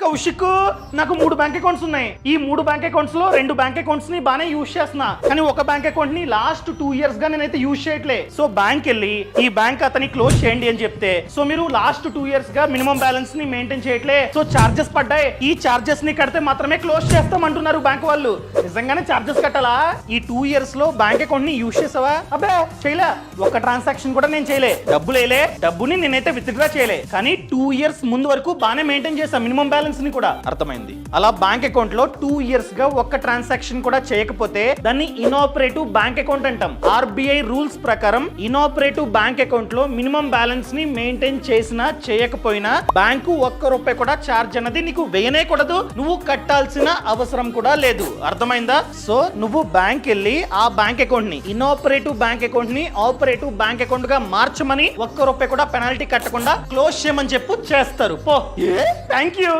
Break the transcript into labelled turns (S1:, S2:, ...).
S1: కౌశిక్, నాకు 3 bank accounts ఉన్నాయి. ఈ 3 బ్యాంక్ అకౌంట్స్ లో 2 బ్యాంక్ అకౌంట్స్ ని బానే యూజ్ చేస్తున్నా, కానీ ఒక బ్యాంక్ అకౌంట్ ని లాస్ట్ 2 ఇయర్స్ గా నేనైతే యూజ్ చేయట్లే. సో బ్యాంక్ వెళ్ళి ఈ బ్యాంక్ అతని క్లోజ్ చేయండి అని చెప్తే, సో మీరు లాస్ట్ 2 ఇయర్స్ గా మినిమం బ్యాలెన్స్ ని మెయింటైన్ చేయట్లే, సో చార్జెస్ పడ్డాయి, ఈ చార్జెస్ ని కడితే మాత్రమే క్లోజ్ చేస్తామంటున్నారు బ్యాంక్ వాళ్ళు. నిజంగానే చార్జెస్ కట్టాలా? ఈ 2 ఇయర్స్ లో బ్యాంక్ అకౌంట్ ని యూజ్ చేసావా? అబ్బే చేయలే, ఒక ట్రాన్సాక్షన్ కూడా నేను చేయలే, డబ్బులేలే, డబ్బుని నేనైతే విత్డ్రా చేయలే, కానీ 2 ఇయర్స్ ముందు వరకు బానే మెయింటైన్ చేసా మినిమం బ్యాలెన్స్ ని కూడా. అర్థమైంది? అలా బ్యాంక్ అకౌంట్ లో 2 ఇయర్స్ గా ఒక్క ట్రాన్సాక్షన్ కూడా చేయకపోతే దాన్ని ఇనాపరేటివ్ బ్యాంక్ అకౌంట్ అంటాం. ఆర్బీఐ రూల్స్ ప్రకారం ఇనాపరేటివ్ బ్యాంక్ అకౌంట్ లో మినిమం బ్యాలెన్స్ ని మెయింటైన్ చేసినా చేయకపోయినా బ్యాంకు ₹1 కూడా ఛార్జ్ అన్నది నీకు వేయనేకూడదు, నువ్వు కట్టాల్సిన అవసరం కూడా లేదు. అర్థమైందా? సో నువ్వు బ్యాంక్ వెళ్ళి ఆ బ్యాంక్ అకౌంట్ ని ఇనాపరేటివ్ బ్యాంక్ అకౌంట్ ని ఆపరేటివ్ బ్యాంక్ అకౌంట్ గా మార్చమని ₹1 కూడా పెనాల్టీ కట్టకుండా క్లోజ్ చేయమని చెప్పు, చేస్తారు. పో. Thank you.